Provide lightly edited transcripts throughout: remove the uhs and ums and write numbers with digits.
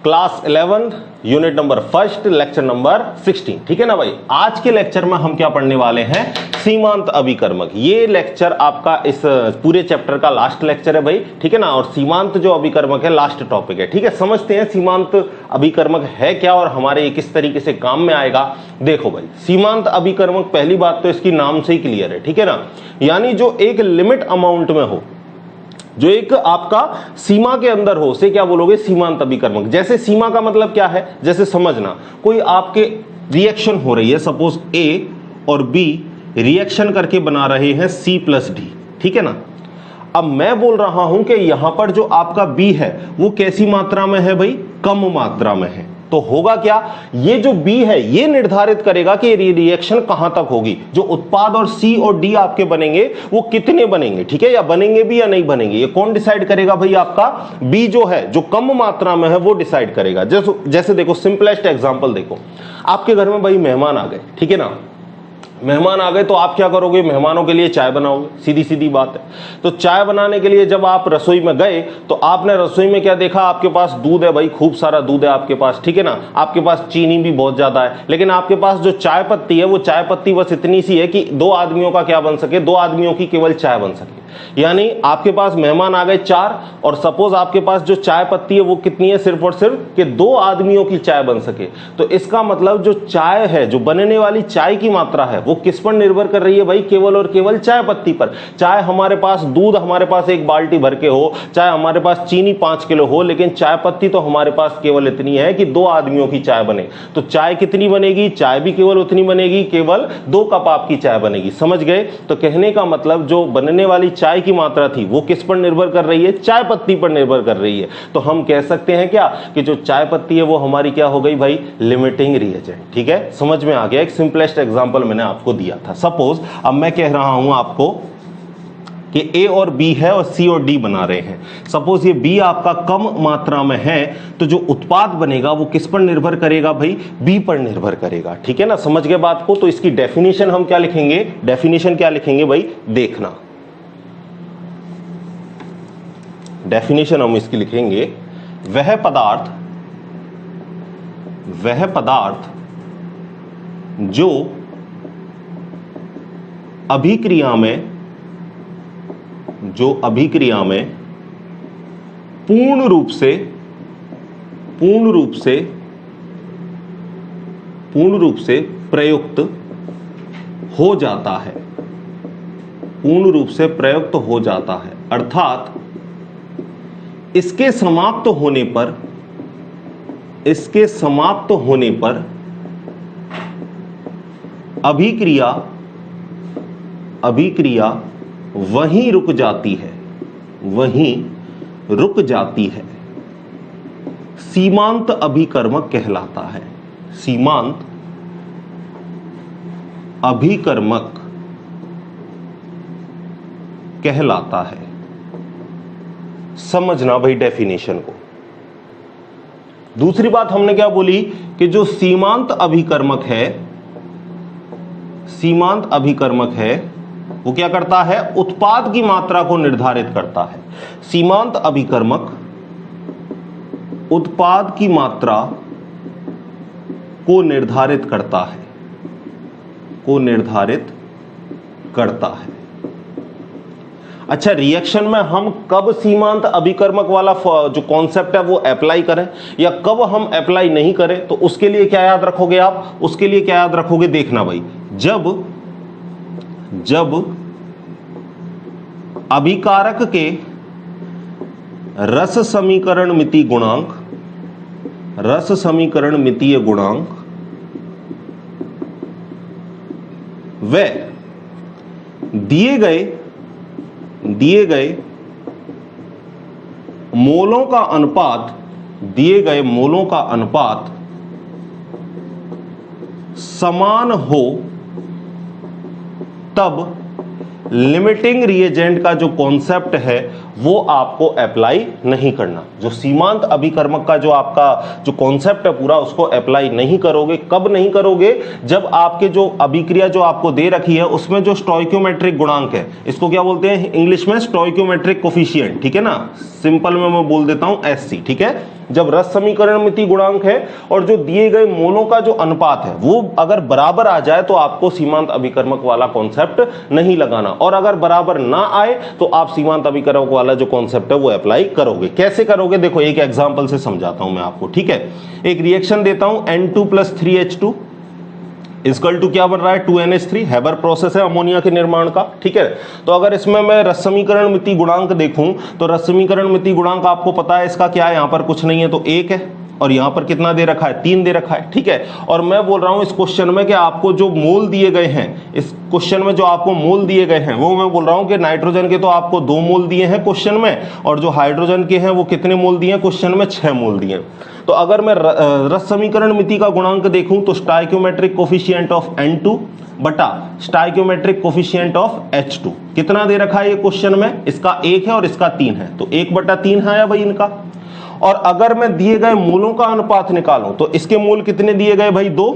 Class 11 unit number 1 lecture number 16। ठीक है ना भाई। आज के लेक्चर में हम क्या पढ़ने वाले हैं, सीमांत अभिकर्मक। ये लेक्चर आपका इस पूरे चैप्टर का लास्ट लेक्चर है भाई, ठीक है ना। और सीमांत जो अभिकर्मक है लास्ट टॉपिक है, ठीक है। समझते हैं सीमांत अभिकर्मक है क्या और हमारे ये किस तरीके से काम में आएगा। देखो भाई, सीमांत अभिकर्मक, पहली बात तो इसकी नाम से ही क्लियर है, ठीक है ना। यानी जो एक लिमिट अमाउंट में हो, जो एक आपका सीमा के अंदर हो, उसे क्या बोलोगे, सीमांत अभिकर्मक। जैसे सीमा का मतलब क्या है, जैसे समझना, कोई आपके रिएक्शन हो रही है, सपोज ए और बी रिएक्शन करके बना रहे हैं C+D, ठीक है ना। अब मैं बोल रहा हूं कि यहां पर जो आपका बी है वो कैसी मात्रा में है भाई, कम मात्रा में है। तो होगा क्या, ये जो बी है ये निर्धारित करेगा कि रिएक्शन कहां तक होगी। जो उत्पाद और सी और डी आपके बनेंगे वो कितने बनेंगे, ठीक है, या बनेंगे भी या नहीं बनेंगे, ये कौन डिसाइड करेगा भाई, आपका बी जो है, जो कम मात्रा में है वो डिसाइड करेगा। जैसे देखो, सिंपलेस्ट एग्जांपल देखो, आपके घर में भाई मेहमान आ गए, ठीक है ना। मेहमान आ गए तो आप क्या करोगे, मेहमानों के लिए चाय बनाओगे, सीधी सीधी बात है। तो चाय बनाने के लिए जब आप रसोई में गए तो आपने रसोई में क्या देखा, आपके पास दूध है भाई, खूब सारा दूध है आपके पास, ठीक है ना। आपके पास चीनी भी बहुत ज्यादा है, लेकिन आपके पास जो चाय पत्ती है वो चाय पत्ती बस इतनी सी है कि 2 आदमियों का क्या बन सके, 2 आदमियों की केवल चाय बन सके। यानी आपके पास मेहमान आ गए 4 और सपोज आपके पास जो चाय पत्ती है वो कितनी है, सिर्फ और सिर्फ कि 2 आदमियों की चाय बन सके। तो इसका मतलब जो चाय है, जो बनने वाली चाय की मात्रा है वो किस पर निर्भर कर रही है भाई, केवल और केवल चाय पत्ती पर। चाहे हमारे पास दूध हमारे पास 1 बाल्टी भर के हो, चाहे हमारे पास चीनी 5 किलो हो, लेकिन चाय पत्ती तो हमारे पास केवल इतनी है कि 2 आदमियों की चाय बने। तो चाय कितनी बनेगी, चाय भी केवल उतनी बनेगी, केवल 2 कप आपकी चाय बनेगी। समझ गए। तो कहने का मतलब जो बनने वाली चाय की मात्रा थी वो किस पर निर्भर कर रही है, चाय पत्ती पर निर्भर कर रही है। तो हम कह सकते हैं क्या कि जो चाय पत्ती है वो हमारी क्या हो गई भाई, लिमिटिंग रिएजेंट। ठीक है, समझ में आ गया। एक सिंपलेस्ट एग्जांपल मैंने आपको दिया था। सपोज अब मैं कह रहा हूं आपको कि A और B है और C और D बना रहे हैं। सपोज ये B आपका कम मात्रा में है, तो जो उत्पाद बनेगा वो किस पर निर्भर करेगा भाई, B पर निर्भर करेगा। ठीक है ना, समझ गए बात को। तो इसकी डेफिनेशन हम क्या लिखेंगे, डेफिनेशन क्या लिखेंगे भाई, देखना। डेफिनेशन हम इसकी लिखेंगे, वह पदार्थ जो अभिक्रिया में पूर्ण रूप से प्रयुक्त हो जाता है, पूर्ण रूप से प्रयुक्त हो जाता है, अर्थात इसके समाप्त होने पर अभिक्रिया वहीं रुक जाती है, सीमांत अभिकर्मक कहलाता है। सीमांत अभिकर्मक कहलाता है। समझना भाई डेफिनेशन को। दूसरी बात हमने क्या बोली कि जो सीमांत अभिकर्मक है वो क्या करता है, उत्पाद की मात्रा को निर्धारित करता है। सीमांत अभिकर्मक उत्पाद की मात्रा को निर्धारित करता है। अच्छा, रिएक्शन में हम कब सीमांत अभिकर्मक वाला जो कॉन्सेप्ट है वो अप्लाई करें या कब हम अप्लाई नहीं करें, तो उसके लिए क्या याद रखोगे आप, उसके लिए क्या याद रखोगे, देखना भाई। जब अभिकारक के रस समीकरण मितीय गुणांक व दिए गए मोलों का अनुपात समान हो, तब लिमिटिंग रिएजेंट का जो कॉन्सेप्ट है वो आपको अप्लाई नहीं करना। जो सीमांत अभिकर्मक का जो आपका जो कॉन्सेप्ट है पूरा, उसको अप्लाई नहीं करोगे। कब नहीं करोगे, जब आपके जो अभिक्रिया जो आपको दे रखी है उसमें जो स्टोइकियोमेट्रिक गुणांक है, इसको क्या बोलते हैं इंग्लिश में, स्टोइकियोमेट्रिक कोफिशिएंट। ठीक है ना, सिंपल में मैं बोल देता हूं SC। ठीक है, जब रस समीकरण मिति गुणांक है और जो दिए गए मोलों का जो अनुपात है वो अगर बराबर आ जाए तो आपको सीमांत अभिकर्मक वाला कॉन्सेप्ट नहीं लगाना, और अगर बराबर ना आए तो आप सीमांत अभिकर्मक वाला जो कॉन्सेप्ट है वो अप्लाई करोगे। कैसे करोगे, देखो एक एग्जांपल से समझाता हूं मैं आपको, ठीक है। एक रिएक्शन देता हूं N2 + 3H2 इक्वल टू क्या बन रहा है 2NH3, हैबर प्रोसेस है अमोनिया के निर्माण का, ठीक है। तो अगर इसमें मैं रस समीकरण मिति गुणांक देखूं तो रस समीकरण मिति गुणांक आपको पता है इसका क्या है, यहां पर कुछ नहीं है तो 1 है, और यहां पर कितना दे रखा है 3 दे रखा है, ठीक है। और मैं बोल रहा हूं इस क्वेश्चन में कि आपको जो मोल दिए गए हैं, इस क्वेश्चन में जो आपको मोल दिए गए हैं वो मैं बोल रहा हूं कि नाइट्रोजन के तो आपको 2 मोल दिए हैं क्वेश्चन में, और जो हाइड्रोजन के हैं वो कितने मोल दिए हैं क्वेश्चन में 6 मोल दिए। तो अगर मैं रस समीकरण मिति का गुणांक देखूं तो स्टाइक्योमेट्रिक कोफिशिएंट ऑफ N2 बटा स्टाइक्योमेट्रिक कोफिशिएंट ऑफ H2 कितना दे रखा है ये क्वेश्चन में, इसका 1 है और इसका 3 है, तो 1/3 है भाई इनका। और अगर मैं दिए गए मोलों का अनुपात निकालूं तो इसके मोल कितने दिए गए भाई 2,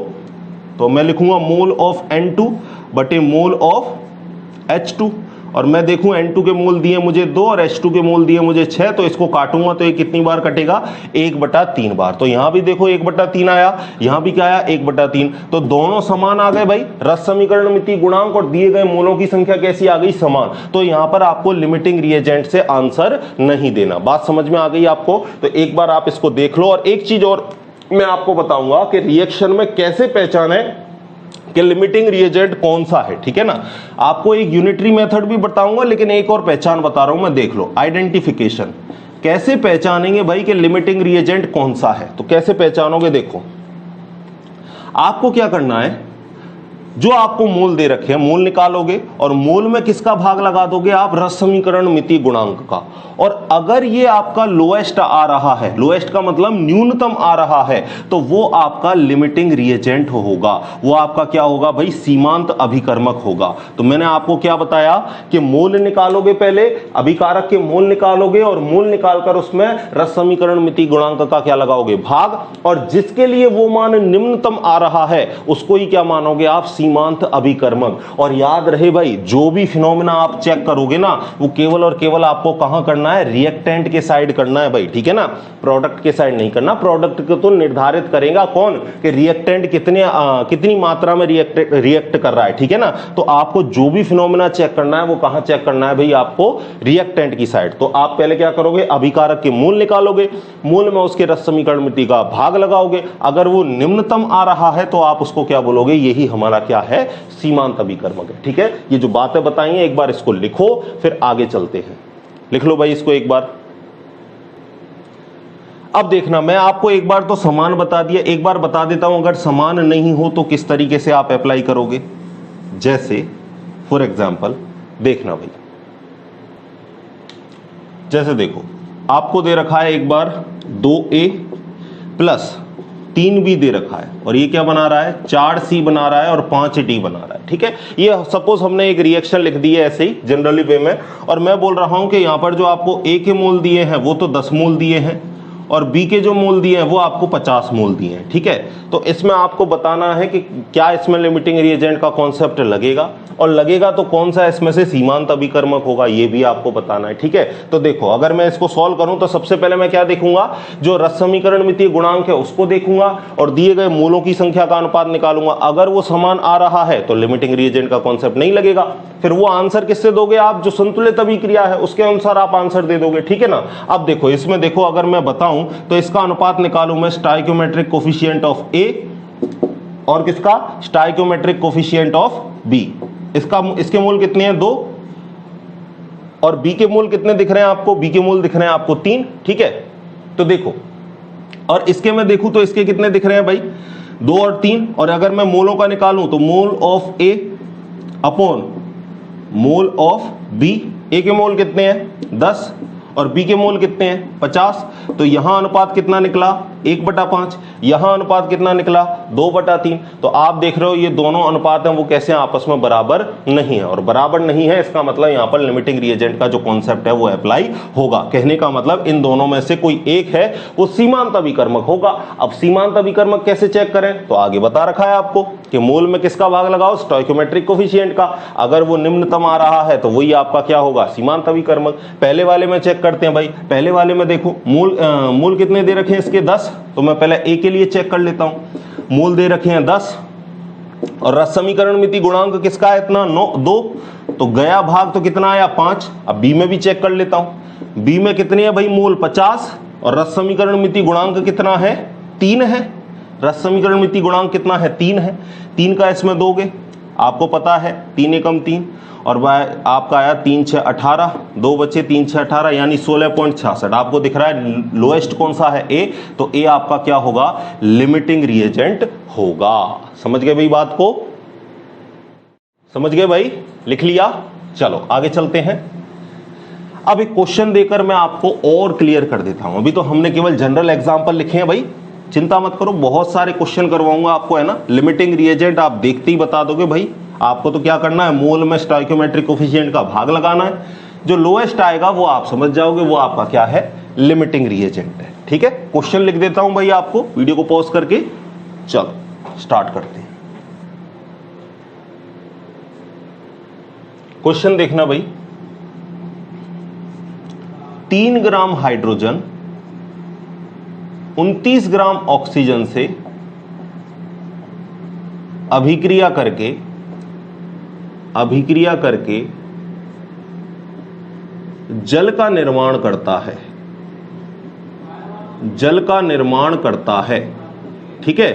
तो मैं लिखूंगा मोल ऑफ N2 बटे मोल ऑफ H2, और मैं देखूं N2 के मोल दिए मुझे 2 और H2 के मोल दिए मुझे 6, तो इसको काटूंगा तो ये कितनी बार कटेगा 1/3 बार। तो यहां भी देखो 1/3 आया, यहां भी क्या आया 1/3, तो दोनों समान आ गए भाई, रस समीकरण मिति गुणांक और दिए गए मोलों की संख्या कैसी आ गई समान। तो यहां पर आपको लिमिटिंग रिएजेंट से आंसर नहीं देना। बात समझ में आ गई आपको, तो एक बार आप इसको देख लो। और एक चीज और मैं आपको बताऊंगा कि रिएक्शन में कैसे पहचाने कि लिमिटिंग रिएजेंट कौन सा है, ठीक है ना। आपको एक यूनिटरी मेथड भी बताऊंगा, लेकिन एक और पहचान बता रहा हूं मैं, देख लो। आइडेंटिफिकेशन कैसे पहचानेंगे भाई कि लिमिटिंग रिएजेंट कौन सा है, तो कैसे पहचानोगे, देखो आपको क्या करना है, जो आपको मोल दे रखे हैं मोल निकालोगे और मोल में किसका भाग लगा दोगे आप, रस समीकरण मिति गुणांक का। और अगर ये आपका लोएस्ट आ रहा है, लोएस्ट का मतलब न्यूनतम आ रहा है, तो वो आपका लिमिटिंग रिएजेंट होगा, वो आपका क्या होगा भाई सीमांत अभिकर्मक होगा। तो मैंने आपको क्या बताया कि मोल निकालोगे, पहले अभिकारक के मोल निकालोगे और मोल निकालकर उसमें रस समीकरण मिति गुणांक का क्या लगाओगे भाग, और जिसके लिए वो मान निम्नतम आ रहा है उसको ही क्या मानोगे आप सीमांत अभिकर्मक। और याद रहे भाई जो भी फिनोमेना आप चेक करोगे ना वो केवल और केवल आपको कहां करना है, रिएक्टेंट के साइड करना है भाई, ठीक है ना, प्रोडक्ट के साइड नहीं करना। प्रोडक्ट को तो निर्धारित करेगा कौन कि रिएक्टेंट कितनी मात्रा में रिएक्ट कर रहा है, ठीक है ना। तो आपको जो भी फिनोमेना चेक करना है वो कहां चेक करना है भाई, आपको रिएक्टेंट की साइड। तो आप पहले क्या करोगे, अभिकारक के मूल निकालोगे, मूल में उसके रस समीकरण मिति का भाग लगाओगे, अगर वो निम्नतम आ रहा है तो आप उसको क्या बोलोगे, यही हमारा क्या है सीमांत अभिकर्मक है, ठीक है। ये जो बातें बताई हैं एक बार इसको लिखो, फिर आगे चलते हैं। लिख लो भाई इसको एक बार। अब देखना, मैं आपको एक बार तो समान बता दिया, एक बार बता देता हूं अगर समान नहीं हो तो किस तरीके से आप अप्लाई करोगे। जैसे फॉर एग्जांपल देखना भाई, जैसे देखो आपको दे रखा है एक बार 2A प्लस 3B दे रखा है, और ये क्या बना रहा है 4C बना रहा है और 5D बना रहा है, ठीक है। ये सपोज हमने एक रिएक्शन लिख दी है ऐसे ही जनरली वे में, और मैं बोल रहा हूं कि यहां पर जो आपको A के मोल दिए हैं वो तो 10 मोल दिए हैं, और B के जो मोल दिए हैं वो आपको 50 मोल दिए हैं, ठीक है। तो इसमें आपको बताना है कि क्या इसमें लिमिटिंग रिएजेंट का कॉन्सेप्ट लगेगा, और लगेगा तो कौन सा इसमें से सीमांत अभिकर्मक होगा ये भी आपको बताना है, ठीक है। तो देखो अगर मैं इसको सॉल्व करूं तो सबसे पहले मैं क्या देखूंगा, जो रस समीकरण मिति गुणांक है उसको देखूंगा और दिए गए मोलों की संख्या का अनुपात निकालूंगा। अगर वो समान आ रहा है तो लिमिटिंग रिएजेंट का कॉन्सेप्ट नहीं लगेगा। फिर वो आंसर किससे दोगे आप, जो संतुलित अभिक्रिया है उसके अनुसार आप आंसर दे दोगे, ठीक है ना। अब देखो इसमें देखो अगर मैं बताऊं तो इसका अनुपात निकालूं मैं स्टाइक्योमेट्रिक कोफिशिएंट ऑफ A और किसका स्टाइक्योमेट्रिक कोफिशिएंट ऑफ B। इसके मोल कितने हैं 2, और B के मोल कितने दिख रहे हैं आपको, B के मोल दिख रहे हैं आपको 3, ठीक है। तो देखो, और इसके मैं देखूं तो इसके कितने दिख रहे हैं भाई 2 और 3, और अगर मैं मोलों का निकालूं तो mole of A upon mole of B। A के मोल कितने हैं 10 और B के मोल कितने हैं 50। तो यहां अनुपात कितना निकला 1/5, यहां अनुपात कितना निकला 2/3। तो आप देख रहे हो ये दोनों अनुपात हैं वो कैसे आपस में बराबर नहीं है, और बराबर नहीं है इसका मतलब यहां पर लिमिटिंग रिएजेंट का जो कॉन्सेप्ट है वो अप्लाई होगा। कहने का मतलब इन दोनों में से कोई एक है वो सीमांत अभिकर्मक होगा। अब सीमांत अभिकर्मक कैसे चेक करें, तो आगे बता रखा है आपको कि मोल में किसका भाग लगाओ, स्टोइकोमेट्रिक कोफिशिएंट का। अगर वो निम्नतम आ रहा है तो वही आपका क्या होगा सीमांत अभिकर्मक। पहले वाले में चेक करते हैं भाई, पहले वाले में देखो मूल मूल कितने दे रखे हैं इसके 10, तो मैं पहले ए के लिए चेक कर लेता हूं। मूल दे रखे हैं 10 और रस समीकरण मिति गुणांक किसका है इतना 2, तो गया भाग तो कितना आया 5। अब बी में भी चेक कर लेता हूं, बी में कितने है भाई मूल 50 और रस समीकरण मिति गुणांक कितना है 3 है। रस समीकरण मिति गुणांक कितना है 3 है, 3 का इसमें दोगे, आपको पता है 3 एकम 3 और आपका आया 3 6 18, 2 बचे 3 6 18 यानी 16.66। आपको दिख रहा है लोएस्ट कौन सा है ए, तो ए आपका क्या होगा लिमिटिंग रिएजेंट होगा। समझ गए भाई बात को, समझ गए भाई, लिख लिया। चलो आगे चलते हैं। अब एक क्वेश्चन देकर मैं आपको और क्लियर कर देता हूं। अभी तो हमने केवल जनरल एग्जांपल लिखे हैं भाई, चिंता मत करो, बहुत सारे क्वेश्चन करवाऊंगा आपको, है ना। लिमिटिंग रिएजेंट आप देखते ही बता दोगे भाई। आपको तो क्या करना है, मोल में स्टोइकोमेट्रिक कोफिशिएंट का भाग लगाना है, जो लोएस्ट आएगा वो आप समझ जाओगे वो आपका क्या है लिमिटिंग रिएजेंट है। ठीक है, क्वेश्चन लिख देता हूं भाई आपको, वीडियो को पॉज करके। चलो स्टार्ट करते हैं। क्वेश्चन देखना भाई, 3 ग्राम हाइड्रोजन 29 ग्राम ऑक्सीजन से अभिक्रिया करके जल का निर्माण करता है। ठीक है,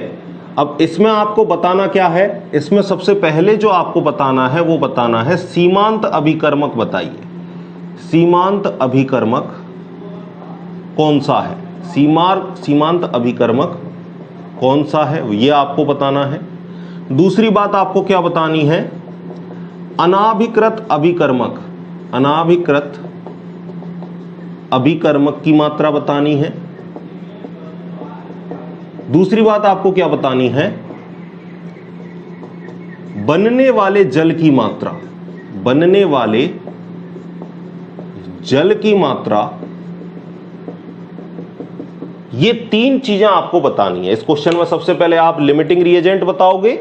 अब इसमें आपको बताना क्या है, इसमें सबसे पहले जो आपको बताना है वो बताना है सीमांत अभिकर्मक। बताइए सीमांत अभिकर्मक कौन सा है, सीमांत अभिकर्मक कौन सा है ये आपको बताना है। दूसरी बात आपको क्या बतानी है, अनाभिकृत अभिकर्मक की मात्रा बतानी है। दूसरी बात आपको क्या बतानी है, बनने वाले जल की मात्रा, ये 3 चीजें आपको बतानी है इस क्वेश्चन में। सबसे पहले आप लिमिटिंग रिएजेंट बताओगे।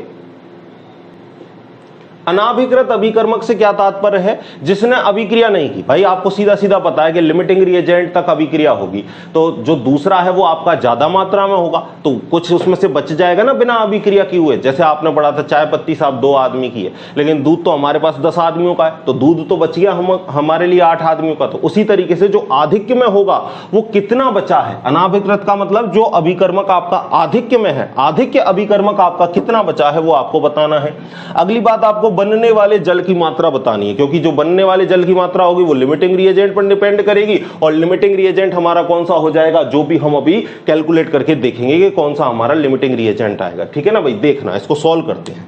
अनाभिकृत अभिकर्मक से क्या तात्पर्य है, जिसने अभिक्रिया नहीं की। भाई आपको सीधा सीधा पता है कि लिमिटिंग रिएजेंट तक अभिक्रिया होगी, तो जो दूसरा है वो आपका ज्यादा मात्रा में होगा, तो कुछ उसमें से बच जाएगा ना बिना अभिक्रिया किए हुए। जैसे आपने पढ़ा था चाय पत्ती साहब 2 आदमी की है, लेकिन दूध तो हमारे पास 10 आदमियों का है, तो दूध तो बच गया हमारे लिए 8 आदमियों का। तो उसी तरीके से जो आधिक्य में होगा वो कितना बचा है, अनाभिकृत का मतलब जो अभिकर्मक आपका आधिक्य में है, आधिक्य अभिकर्मक आपका कितना बचा है वो आपको बताना है। अगली बात आपको बनने वाले जल की मात्रा बतानी है, क्योंकि जो बनने वाले जल की मात्रा होगी वो लिमिटिंग रिएजेंट पर डिपेंड करेगी, और लिमिटिंग रिएजेंट हमारा कौन सा हो जाएगा, जो भी हम अभी कैलकुलेट करके देखेंगे कि कौन सा हमारा लिमिटिंग रिएजेंट आएगा। ठीक है ना भाई, देखना इसको सॉल्व करते हैं।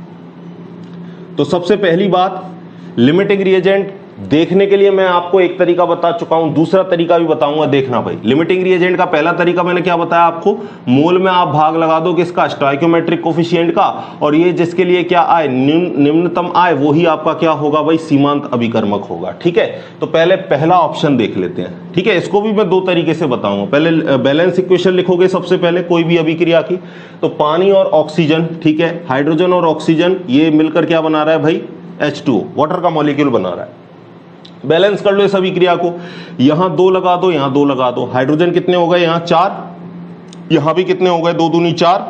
तो सबसे पहली बात, लिमिटिंग रिएजेंट देखने के लिए मैं आपको एक तरीका बता चुका हूं, दूसरा तरीका भी बताऊंगा। देखना भाई, लिमिटिंग रिएजेंट का पहला तरीका मैंने क्या बताया आपको, मोल में आप भाग लगा दो किसका, स्टोइकोमेट्रिक कोफिशिएंट का, और ये जिसके लिए क्या आए निम्नतम आए वही आपका क्या होगा भाई सीमांत अभिकर्मक होगा। ठीक है, तो पहले पहला ऑप्शन देख लेते हैं। ठीक है, इसको भी मैं 2 तरीके से बताऊंगा। पहले बैलेंस इक्वेशन लिखोगे सबसे पहले कोई भी अभिक्रिया की, तो पानी और ऑक्सीजन, ठीक है, हाइड्रोजन और ऑक्सीजन ये मिलकर क्या बना रहा है भाई H2O, वाटर का मॉलिक्यूल बना रहा है। बैलेंस कर लो इस अभिक्रिया को, यहां 2 लगा दो, यहां 2 लगा दो। हाइड्रोजन कितने हो गए, यहां 4, यहां भी कितने हो गए, 2 दूनी 4,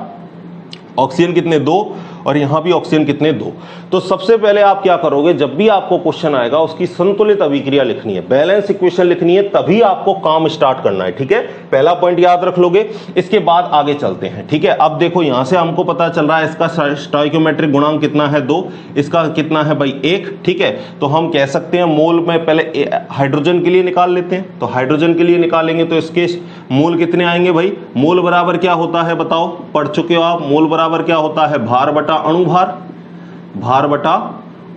ऑक्सीजन कितने 2, और यहां भी ऑक्सीजन कितने 2। तो सबसे पहले आप क्या करोगे, जब भी आपको क्वेश्चन आएगा उसकी संतुलित अभिक्रिया लिखनी है, बैलेंस इक्वेशन लिखनी है, तभी आपको काम स्टार्ट करना है। ठीक है, पहला पॉइंट याद रख लोगे, इसके बाद आगे चलते हैं। ठीक है, अब देखो यहां से हमको पता चल रहा है इसका स्टोइकोमेट्रिक गुणांक कितना है 2, इसका कितना है भाई 1। ठीक है, तो हम कह सकते हैं मोल में पहले हाइड्रोजन के लिए निकाल लेते हैं, तो हाइड्रोजन के लिए निकालेंगे तो इसके मोल कितने आएंगे भाई, मोल बराबर क्या होता है बताओ, पढ़ चुके हो आप, मोल बराबर क्या होता है भार बटा अणुभार, भार बटा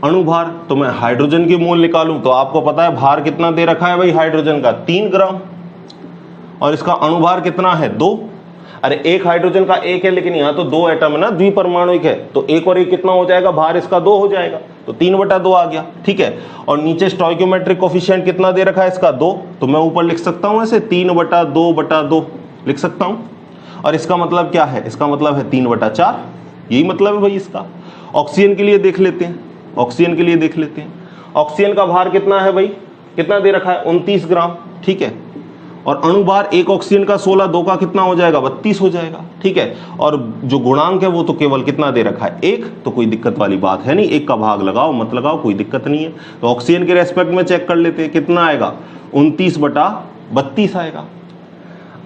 अणुभार। तो मैं हाइड्रोजन की मोल निकालूं तो आपको पता है भार कितना दे रखा है भाई हाइड्रोजन का 3 ग्राम, और इसका अणुभार कितना है 2। अरे एक हाइड्रोजन का 1 है, लेकिन यहां तो 2 एटम है ना, द्विपरमाणुक है, तो 1 और 1 कितना हो जाएगा, भार इसका 2 हो जाएगा, तो 3/2 आ गया। ठीक है, और नीचे स्टोइकोमेट्रिक कोफिशिएंट कितना दे रखा है इसका 2, तो मैं ऊपर लिख सकता हूं ऐसे 3/2/2 लिख सकता हूं, और इसका मतलब क्या है, इसका मतलब है 3/4, यही मतलब है भाई इसका। ऑक्सीजन के लिए देख लेते हैं, ऑक्सीजन के लिए देख लेते हैं, ऑक्सीजन का भार कितना है भाई, कितना दे रखा है 29 ग्राम। ठीक है, और अणुभार एक ऑक्सीजन का 16, दो का कितना हो जाएगा 32 हो जाएगा, ठीक है। और जो गुणांक है वो तो केवल कितना दे रखा है 1, तो कोई दिक्कत वाली बात है नहीं, 1 का भाग लगाओ मत लगाओ कोई दिक्कत नहीं है। तो ऑक्सीजन के रेस्पेक्ट में चेक कर लेते हैं कितना आएगा 29/32 आएगा।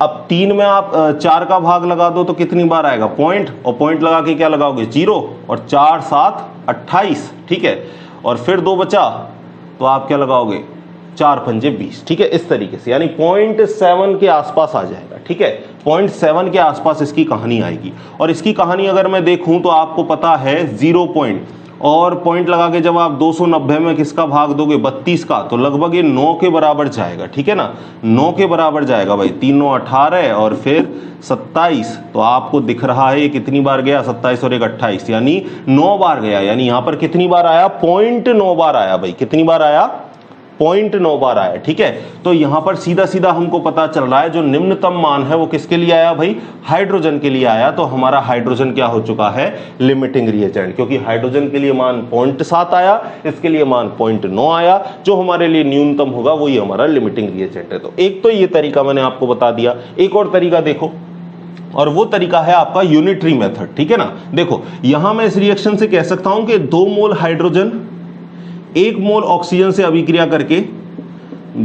अब 3 में आप 4 का भाग लगा दो तो कितनी बार आएगा पॉइंट, और पॉइंट लगा के क्या लगाओगे 0, और 4 7 28, ठीक है। और फिर 2 बचा तो आप क्या लगाओगे 4 पंजे 20, ठीक है। इस तरीके से यानी 0.7 के आसपास आ जाएगा, ठीक है। 0.7 के आसपास इसकी कहानी आएगी। और इसकी कहानी अगर मैं देखूं तो आपको पता है 0 पॉइंट और पॉइंट लगा के जब आप 290 में किसका भाग दोगे 32 का, तो लगभग ये 9 के बराबर जाएगा, ठीक है ना। 9 के बराबर जाएगा भाई, 3 9 18 और फिर 27, तो आपको दिख रहा है ये कितनी बार गया 27 और 1 28, यानी 9 बार गया। यानी यहां पर कितनी बार आया 0.9 बार आया भाई, कितनी बार आया 0.9 बार आया, ठीक है। तो यहां पर सीधा सीधा हमको पता चल रहा है जो निम्नतम मान है वो किसके लिए आया भाई, हाइड्रोजन के लिए आया। तो हमारा हाइड्रोजन क्या हो चुका है लिमिटिंग रिएजेंट, क्योंकि हाइड्रोजन के लिए मान 0.7 आया, इसके लिए मान 0.9 आया, जो हमारे लिए न्यूनतम होगा वही हमारा लिमिटिंग रिएजेंट है। तो एक तो ये तरीका मैंने आपको बता दिया, एक और तरीका देखो, और वो तरीका है आपका यूनिटरी मेथड, ठीक है ना। देखो यहां मैं इस रिएक्शन से कह सकता हूं कि 2 मोल हाइड्रोजन 1 मोल ऑक्सीजन से अभिक्रिया करके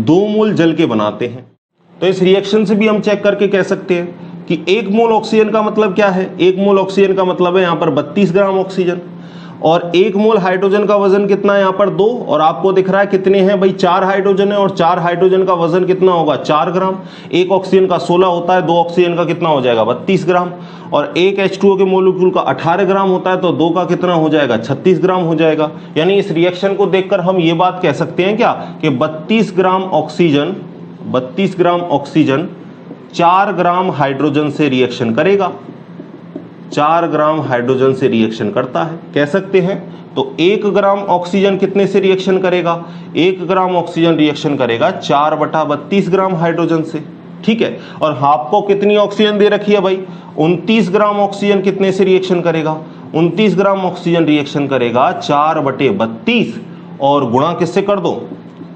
2 मोल जल के बनाते हैं। तो इस रिएक्शन से भी हम चेक करके कह सकते हैं कि 1 मोल ऑक्सीजन का मतलब क्या है, 1 मोल ऑक्सीजन का मतलब है यहां पर 32 ग्राम ऑक्सीजन, और 1 मोल हाइड्रोजन का वजन कितना है यहां पर 2, और आपको दिख रहा है कितने हैं भाई 4 हाइड्रोजन है, और 4 हाइड्रोजन का वजन कितना होगा 4 ग्राम। 1 ऑक्सीजन का 16 होता है, 2 ऑक्सीजन का कितना हो जाएगा 32 ग्राम, और 1 H2O के मोलिक्यूल का 18 ग्राम होता है, तो 2 का कितना हो जाएगा 36 ग्राम हो जाएगा। यानी इस रिएक्शन को देखकर हम ये बात कह सकते हैं क्या कि 32 ग्राम ऑक्सीजन 4 ग्राम हाइड्रोजन से रिएक्शन करेगा, 4 ग्राम हाइड्रोजन से रिएक्शन करता है, कह सकते हैं। तो 1 ग्राम ऑक्सीजन कितने से रिएक्शन करेगा, 1 ग्राम ऑक्सीजन रिएक्शन करेगा 4/32 ग्राम हाइड्रोजन से, ठीक है। और आपको कितनी ऑक्सीजन दे रखी है भाई 29 ग्राम ऑक्सीजन कितने से रिएक्शन करेगा, 29 ग्राम ऑक्सीजन रिएक्शन करेगा 4/32, और गुणा किससे कर दो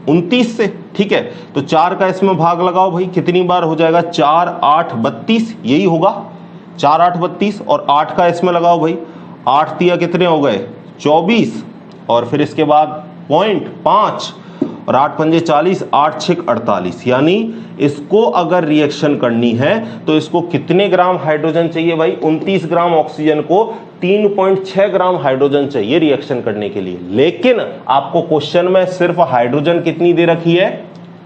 29 से, ठीक है। तो 4 का इसमें भाग लगाओ भाई, कितनी बार हो जाएगा 4 8 32, यही होगा 4 8 32, और 8 का इसमें लगाओ भाई, 8 तिया कितने हो गए 24, और फिर इसके बाद 0.5 और 8 पंजे 40, 8 6 48। यानी इसको अगर रिएक्शन करनी है तो इसको कितने ग्राम हाइड्रोजन चाहिए भाई 29 ग्राम ऑक्सीजन को 3.6 ग्राम हाइड्रोजन चाहिए रिएक्शन करने के लिए। लेकिन आपको क्वेश्चन में सिर्फ हाइड्रोजन कितनी दे रखी है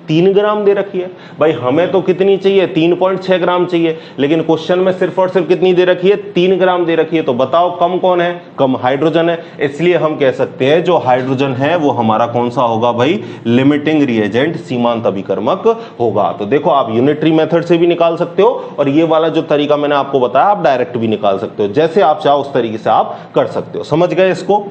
3 ग्राम दे रखी है भाई, हमें तो कितनी चाहिए 3.6 ग्राम चाहिए, लेकिन क्वेश्चन में सिर्फ और सिर्फ कितनी दे रखी है 3 ग्राम दे रखी है। तो बताओ कम कौन है, कम हाइड्रोजन है। इसलिए हम कह सकते हैं जो हाइड्रोजन है वो हमारा कौन सा होगा भाई लिमिटिंग रिएजेंट, सीमांत अभिकर्मक होगा। तो देखो आप यूनिटरी मेथड से भी निकाल सकते हो, और ये वाला जो तरीका मैंने आपको बताया आप डायरेक्ट भी निकाल सकते हो, जैसे आप चाहो उस तरीके से आप कर सकते हो। समझ गए इसको,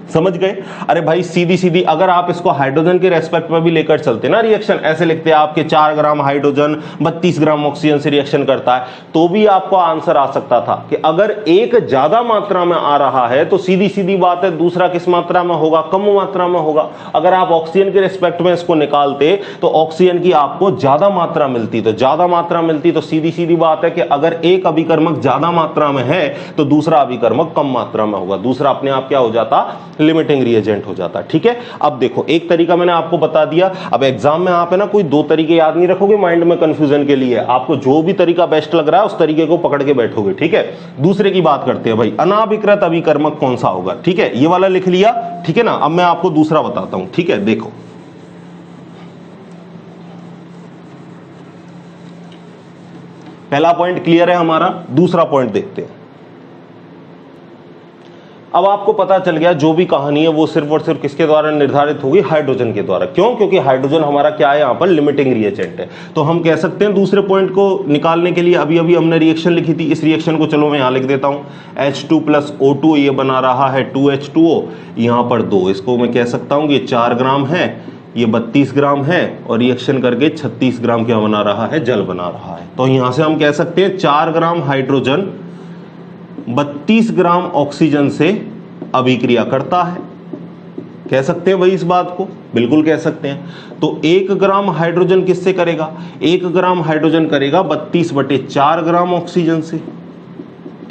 समझ गए। अरे भाई सीधी सीधी अगर आप इसको हाइड्रोजन के रेस्पेक्ट में भी लेकर चलते ना रिएक्शन, ऐसे लिखते हैं आपके 4 ग्राम हाइड्रोजन 32 ग्राम ऑक्सीजन से रिएक्शन करता है, तो भी आपको आंसर आ सकता था कि अगर एक ज्यादा मात्रा में आ रहा है तो सीधी सीधी बात है दूसरा किस मात्रा में होगा, कम मात्रा में होगा। अगर आप ऑक्सीजन के रेस्पेक्ट में इसको निकालते तो ऑक्सीजन की आपको ज्यादा मात्रा मिलती, तो ज्यादा मात्रा मिलती तो सीधी सीधी बात है कि अगर एक अभिकर्मक ज्यादा मात्रा में है तो दूसरा अभिकर्मक कम मात्रा में होगा, दूसरा अपने आप क्या हो जाता लिमिटिंग रिएजेंट हो जाता, ठीक है। अब देखो एक तरीका मैंने आपको बता दिया, अब एग्जाम में आप है ना कोई 2 तरीके याद नहीं रखोगे माइंड में कंफ्यूजन के लिए, आपको जो भी तरीका बेस्ट लग रहा है उस तरीके को पकड़ के बैठोगे, ठीक है। दूसरे की बात करते हैं भाई, अनाभिकृत अभिकर्मक कौन सा होगा, ठीक है, ये वाला लिख लिया, ठीक है ना। अब मैं आपको दूसरा बताता हूं, ठीक है। देखो पहला पॉइंट क्लियर है हमारा, दूसरा पॉइंट देखते हैं। अब आपको पता चल गया जो भी कहानी है वो सिर्फ और सिर्फ किसके द्वारा निर्धारित होगी, हाइड्रोजन के द्वारा। क्यों? क्योंकि हाइड्रोजन हमारा क्या है, यहां पर लिमिटिंग रिएजेंट है। तो हम कह सकते हैं दूसरे पॉइंट को निकालने के लिए अभी अभी हमने रिएक्शन लिखी थी, इस रिएक्शन को चलो मैं यहां लिख देता हूं, H2 + O2 ये बना रहा है 2H2O, यहां पर 2, इसको मैं कह सकता हूं कि 4 ग्राम है, ये 32 ग्राम है, और रिएक्शन करके 36 ग्राम क्या बना रहा है, जल बना रहा है। तो यहां से हम कह सकते हैं 4 ग्राम हाइड्रोजन 32 ग्राम ऑक्सीजन से अभिक्रिया करता है, कह सकते हैं भाई इस बात को, बिल्कुल कह सकते हैं। तो 1 ग्राम हाइड्रोजन किससे करेगा? 1 ग्राम हाइड्रोजन करेगा 32/4 ग्राम ऑक्सीजन से।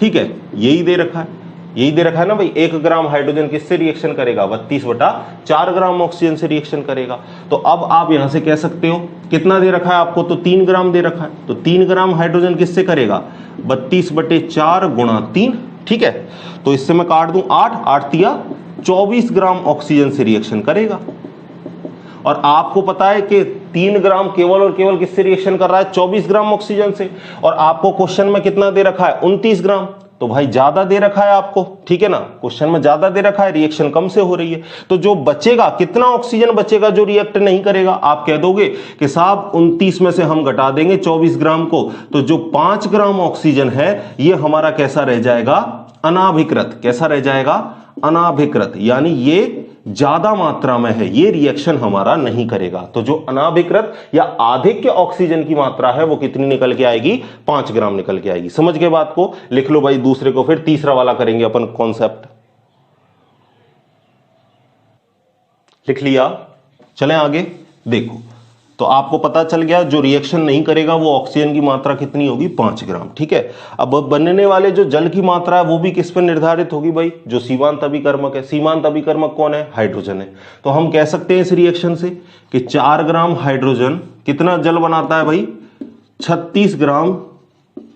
ठीक है, यही दे रखा है, यही दे रखा है ना भाई। 1 ग्राम हाइड्रोजन किससे रिएक्शन करेगा? 32/4 ग्राम ऑक्सीजन से रिएक्शन करेगा। तो अब आप यहां से कह सकते हो कितना दे रखा है आपको? तो 3 ग्राम दे रखा है। तो 3 ग्राम हाइड्रोजन किससे करेगा? 32/4 गुणा 3। ठीक है, तो इससे मैं काट दूं 8, 8 तिया 24 ग्राम ऑक्सीजन से रिएक्शन करेगा। और आपको पता है कि 3 ग्राम केवल और केवल किससे रिएक्शन कर रहा है? 24 ग्राम ऑक्सीजन से। और आपको क्वेश्चन में कितना दे रखा है? 29 ग्राम। तो भाई ज्यादा दे रखा है आपको, ठीक है ना, क्वेश्चन में ज्यादा दे रखा है, रिएक्शन कम से हो रही है। तो जो बचेगा, कितना ऑक्सीजन बचेगा जो रिएक्ट नहीं करेगा? आप कह दोगे कि साहब 29 में से हम घटा देंगे 24 ग्राम को, तो जो 5 ग्राम ऑक्सीजन है ये हमारा कैसा रह जाएगा? अनाभिकृत। कैसा रह जाएगा? अनाभिकृत, यानी ये ज्यादा मात्रा में है, ये रिएक्शन हमारा नहीं करेगा। तो जो अनाभिकृत या आधिक्य ऑक्सीजन की मात्रा है वो कितनी निकल के आएगी? 5 ग्राम निकल के आएगी। समझ गए बात को? लिख लो भाई दूसरे को, फिर तीसरा वाला करेंगे अपन कॉन्सेप्ट। लिख लिया? चलें आगे। देखो, तो आपको पता चल गया जो रिएक्शन नहीं करेगा वो ऑक्सीजन की मात्रा कितनी होगी? 5 ग्राम। ठीक है, अब बनने वाले जो जल की मात्रा है वो भी किस पर निर्धारित होगी भाई? जो सीमांत अभिकर्मक है। सीमांत अभिकर्मक कौन है? हाइड्रोजन है। तो हम कह सकते हैं इस रिएक्शन से कि 4 ग्राम हाइड्रोजन कितना जल बनाता है भाई? 36 ग्राम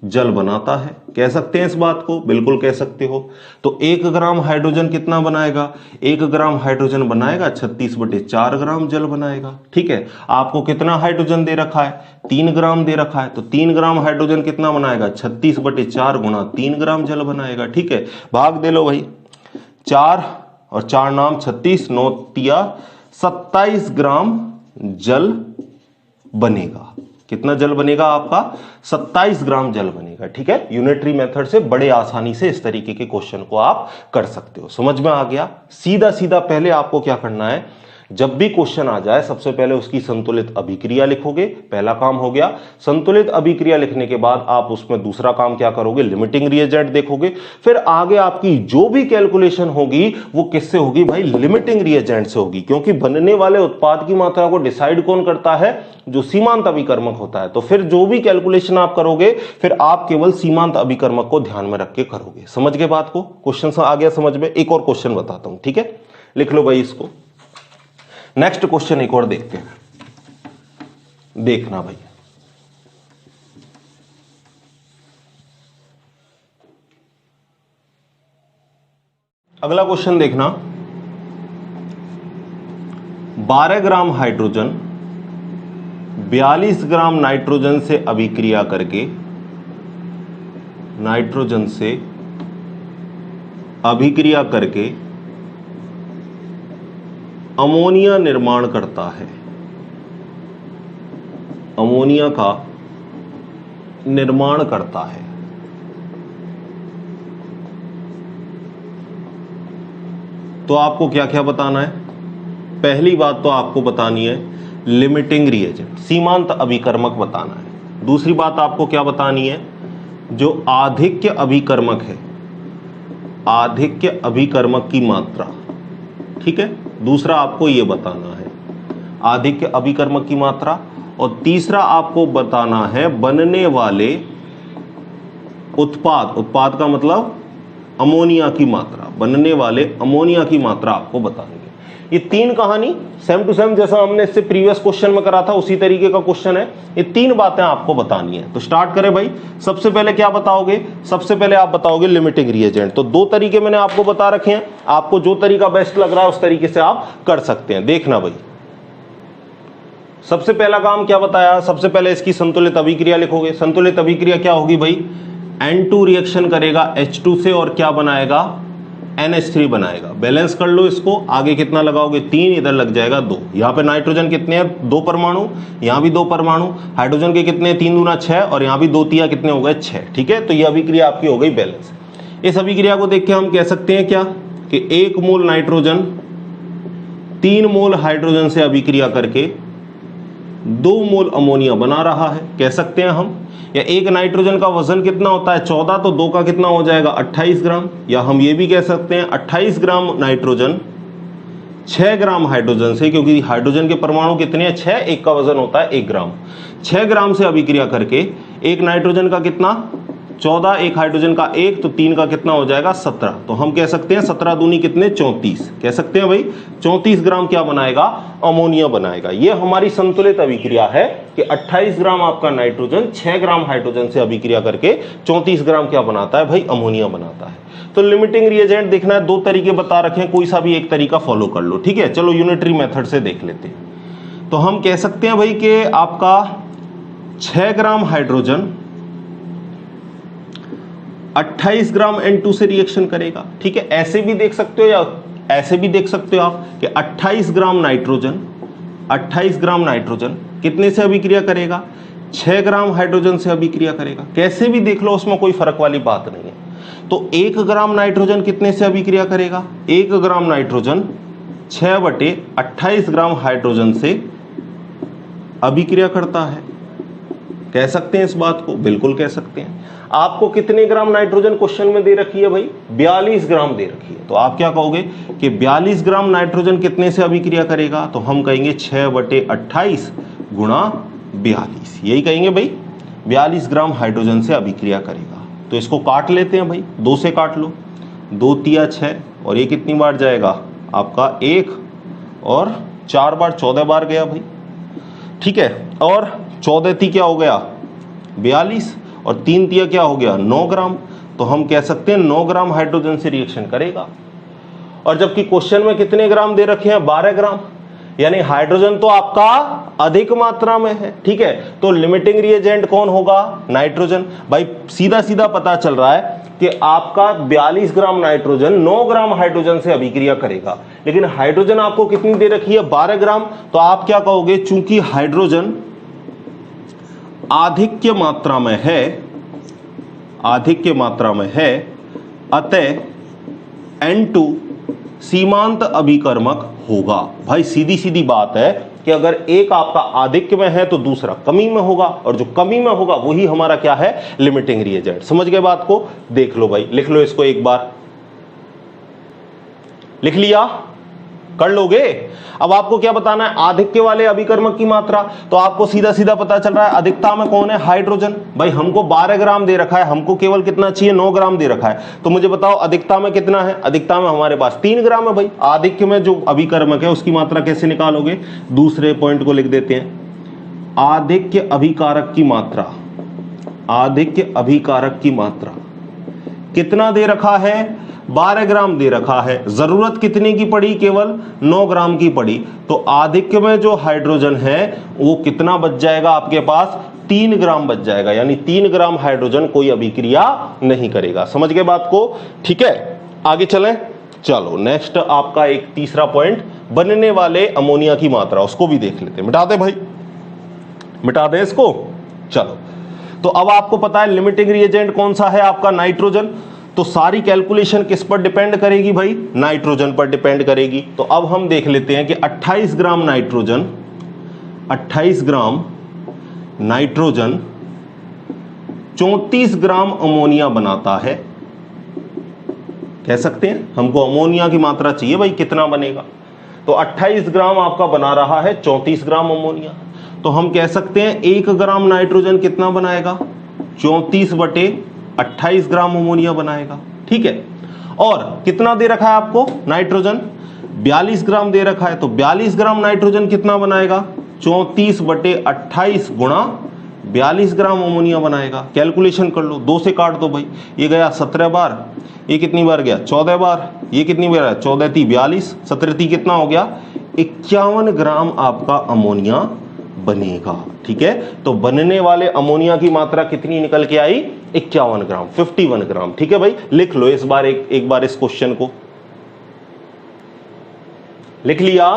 जल बनाता है। कह सकते हैं इस बात को? बिल्कुल कह सकते हो। तो 1 ग्राम हाइड्रोजन कितना बनाएगा? 1 ग्राम हाइड्रोजन बनाएगा 36/4 ग्राम जल बनाएगा। ठीक है, आपको कितना हाइड्रोजन दे रखा है? 3 ग्राम दे रखा है। तो 3 ग्राम हाइड्रोजन कितना बनाएगा? 36/4 गुणा 3 ग्राम जल बनाएगा। ठीक है, भाग दे लो भाई, 4 और 4 नाम 36, 9 तिया 27 ग्राम जल बनेगा। कितना जल बनेगा आपका? 27 ग्राम जल बनेगा। ठीक है, यूनिटरी मेथड से बड़े आसानी से इस तरीके के क्वेश्चन को आप कर सकते हो। समझ में आ गया? सीधा सीधा पहले आपको क्या करना है, जब भी क्वेश्चन आ जाए सबसे पहले उसकी संतुलित अभिक्रिया लिखोगे, पहला काम हो गया। संतुलित अभिक्रिया लिखने के बाद आप उसमें दूसरा काम क्या करोगे? लिमिटिंग रिएजेंट देखोगे। फिर आगे आपकी जो भी कैलकुलेशन होगी वो किससे होगी भाई? लिमिटिंग रिएजेंट से होगी, क्योंकि बनने वाले उत्पाद की मात्रा को डिसाइड कौन करता है? जो सीमांत अभिकर्मक होता है। तो फिर जो भी कैलकुलेशन आप करोगे फिर आप केवल सीमांत अभिकर्मक को ध्यान में रख के करोगे। समझ गए बात को? क्वेश्चन आ गया समझ में? एक और क्वेश्चन बताता हूं, ठीक है, लिख लो भाई इसको। नेक्स्ट क्वेश्चन एक और देखते हैं, देखना भाई। अगला क्वेश्चन देखना, 12 ग्राम हाइड्रोजन 42 ग्राम नाइट्रोजन से अभिक्रिया करके, नाइट्रोजन से अभिक्रिया करके अमोनिया निर्माण करता है। अमोनिया का निर्माण करता है। तो आपको क्या क्या बताना है? पहली बात तो आपको बतानी है लिमिटिंग रिएजेंट, सीमांत अभिकर्मक बताना है। दूसरी बात आपको क्या बतानी है? जो आधिक्य अभिकर्मक है, आधिक्य अभिकर्मक की मात्रा। ठीक है, दूसरा आपको यह बताना है आधिक्य अभिकर्मक की मात्रा। और तीसरा आपको बताना है बनने वाले उत्पाद, उत्पाद का मतलब अमोनिया की मात्रा, बनने वाले अमोनिया की मात्रा आपको बतानी है। ये तीन कहानी सेम टू सेम जैसा हमने इससे प्रीवियस क्वेश्चन में करा था उसी तरीके का क्वेश्चन है। ये तीन बातें आपको बतानी है। तो स्टार्ट करें भाई। सबसे पहले क्या बताओगे? सबसे पहले आप बताओगे लिमिटिंग रिएजेंट। तो दो तरीके मैंने आपको बता रखे हैं, आपको जो तरीका बेस्ट लग रहा है उस तरीके से आप कर सकते हैं। देखना भाई, सबसे पहला काम क्या बताया? सबसे पहले इसकी संतुलित अभिक्रिया लिखोगे। संतुलित अभिक्रिया क्या होगी भाई? N2 रिएक्शन करेगा H2 से और क्या बनाएगा? NH3 बनाएगा। बैलेंस कर लो इसको। आगे कितना लगाओगे? 3, इधर लग जाएगा 2। यहाँ पे नाइट्रोजन कितने हैं? 2 परमाणु, यहाँ भी 2 परमाणु। हाइड्रोजन के कितने? 3 दूना 6 और यहाँ भी 2 तिया कितने हो गए? 6। ठीक है, तो ये अभिक्रिया आपकी हो गई बैलेंस। इस अभिक्रिया को देख के हम कह सकते हैं क्या कि 1 मोल नाइट्रोजन 3 मोल हाइड्रोजन से अभिक्रिया करके 2 मोल अमोनिया बना रहा है, कह सकते हैं हम। या एक नाइट्रोजन का वजन कितना होता है? 14, तो 2 का कितना हो जाएगा? 28 ग्राम। या हम ये भी कह सकते हैं 28 ग्राम नाइट्रोजन 6 ग्राम हाइड्रोजन से, क्योंकि हाइड्रोजन के परमाणु कितने हैं 6, एक का वजन होता है 1 ग्राम, 6 ग्राम से अभिक्रिया करके एक नाइट्रोजन का कितना 14, एक हाइड्रोजन का 1, तो 3 का कितना हो जाएगा 17। तो हम कह सकते हैं 17 दूनी कितने 34, कह सकते हैं भाई 34 ग्राम क्या बनाएगा अमोनिया बनाएगा। ये हमारी संतुलित अभिक्रिया है कि 28 ग्राम आपका नाइट्रोजन 6 ग्राम हाइड्रोजन से अभिक्रिया करके 34 ग्राम क्या बनाता है भाई अमोनिया बनाता है। तो लिमिटिंग रिएजेंट देखना है, 2 तरीके बता रखे हैं, कोई सा भी एक तरीका फॉलो कर लो, ठीक है। चलो यूनिटरी मेथड से देख लेते हैं। तो हम कह सकते हैं भाई कि आपका 6 ग्राम हाइड्रोजन 28 ग्राम N2 से रिएक्शन करेगा, ठीक है। ऐसे भी देख सकते हो या ऐसे भी देख सकते हो आप कि 28 ग्राम नाइट्रोजन कितने से अभिक्रिया करेगा 6 ग्राम हाइड्रोजन से अभिक्रिया करेगा। कैसे भी देख लो उसमें कोई फर्क वाली बात नहीं है। तो 1 ग्राम नाइट्रोजन कितने से अभिक्रिया करेगा 1 ग्राम नाइट्रोजन 6/28 ग्राम हाइड्रोजन से अभिक्रिया करता है। कह सकते हैं इस बात को, बिल्कुल कह सकते हैं। आपको कितने ग्राम नाइट्रोजन क्वेश्चन में दे रखी है भाई 42 ग्राम दे रखी है। तो आप क्या कहोगे कि 42 ग्राम नाइट्रोजन कितने से अभिक्रिया करेगा, तो हम कहेंगे 6/28 गुणा 42, यही कहेंगे भाई 42 ग्राम हाइड्रोजन से अभिक्रिया करेगा। तो इसको काट लेते हैं भाई, 2 से काट लो, 2 तिया 6 और ये कितनी बार जाएगा आपका 1 और 4 बार 14 बार गया भाई, ठीक है। और 14 ती क्या हो गया 42 और 3 तिया क्या हो गया 9 ग्राम। तो हम कह सकते हैं 9 ग्राम हाइड्रोजन से रिएक्शन करेगा। और जबकि क्वेश्चन में कितने ग्राम दे रखे हैं 12 ग्राम, यानी हाइड्रोजन तो आपका अधिक मात्रा में है, ठीक है। तो लिमिटिंग रिएजेंट कौन होगा नाइट्रोजन। भाई सीधा सीधा पता चल रहा है कि आपका 42 ग्राम नाइट्रोजन 9 ग्राम हाइड्रोजन से अभिक्रिया करेगा, लेकिन हाइड्रोजन आपको कितनी दे रखी है 12 ग्राम। तो आप क्या कहोगे, चूंकि हाइड्रोजन आधिक्य मात्रा में है अतः N2 सीमांत अभिकर्मक होगा। भाई सीधी सीधी बात है कि अगर एक आपका आधिक्य में है तो दूसरा कमी में होगा, और जो कमी में होगा वही हमारा क्या है लिमिटिंग रिएजेंट। समझ गए बात को, देख लो भाई, लिख लो इसको एक बार, लिख लिया, कर लोगे। अब आपको क्या बताना है आधिक्य वाले अभिकर्मक की मात्रा। तो आपको सीधा सीधा पता चल रहा है अधिकता में कौन है हाइड्रोजन। भाई हमको 12 ग्राम दे रखा है, हमको केवल कितना चाहिए 9 ग्राम दे रखा है। तो मुझे बताओ अधिकता में कितना है, अधिकता में हमारे पास 3 ग्राम है भाई। आधिक्य में जो अभिकर्मक है उसकी मात्रा कैसे निकालोगे, दूसरे पॉइंट को लिख देते हैं, आधिक्य अभिकारक की मात्रा, आधिक्य अभिकारक की मात्रा कितना दे रखा है 12 ग्राम दे रखा है, जरूरत कितने की पड़ी केवल 9 ग्राम की पड़ी। तो आधिक्य में जो हाइड्रोजन है वो कितना बच जाएगा आपके पास 3 ग्राम बच जाएगा, यानी 3 ग्राम हाइड्रोजन कोई अभिक्रिया नहीं करेगा। समझ गए बात को, ठीक है। आगे चलें, चलो नेक्स्ट आपका एक तीसरा पॉइंट बनने वाले अमोनिया की मात्रा, उसको भी देख लेते हैं। मिटा दे भाई, मिटा दे इसको। चलो तो अब आपको पता है लिमिटिंग रिएजेंट कौन सा है आपका नाइट्रोजन। तो सारी कैलकुलेशन किस पर डिपेंड करेगी भाई नाइट्रोजन पर डिपेंड करेगी। तो अब हम देख लेते हैं कि 28 ग्राम नाइट्रोजन 34 ग्राम अमोनिया बनाता है। कह सकते हैं हमको अमोनिया की मात्रा चाहिए भाई कितना बनेगा, तो 28 ग्राम आपका बना रहा है 34 ग्राम अमोनिया। तो हम कह सकते हैं 1 ग्राम नाइट्रोजन कितना बनाएगा 34/28 ग्राम अमोनिया बनाएगा, ठीक है। और कितना दे रखा है आपको नाइट्रोजन 42 ग्राम दे रखा है, तो 42 ग्राम नाइट्रोजन कितना बनाएगा 34/28 गुणा 42 ग्राम अमोनिया बनाएगा। कैलकुलेशन कर लो, 2 से काट दो भाई, ये गया 17 बार, ये कितनी बार गया 14 बार, ये कितनी बार है 14 × 42, 17 × कितना हो गया 51 ग्राम आपका अमोनिया बनेगा, ठीक है। तो बनने वाले अमोनिया की मात्रा कितनी निकल के आई 51 ग्राम, 51 ग्राम, ठीक है भाई। लिख लो इस बार एक बार इस क्वेश्चन को लिख लिया,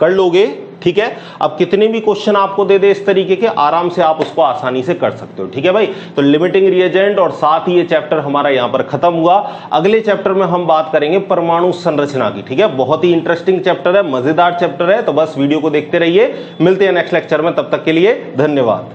कर लोगे, ठीक है। अब कितने भी क्वेश्चन आपको दे दे इस तरीके के, आराम से आप उसको आसानी से कर सकते हो, ठीक है भाई। तो लिमिटिंग रिएजेंट और साथ ही ये चैप्टर हमारा यहां पर खत्म हुआ। अगले चैप्टर में हम बात करेंगे परमाणु संरचना की, ठीक है। बहुत ही इंटरेस्टिंग चैप्टर है, मजेदार चैप्टर है, तो बस वीडियो को देखते रहिए। मिलते हैं नेक्स्ट लेक्चर में, तब तक के लिए धन्यवाद।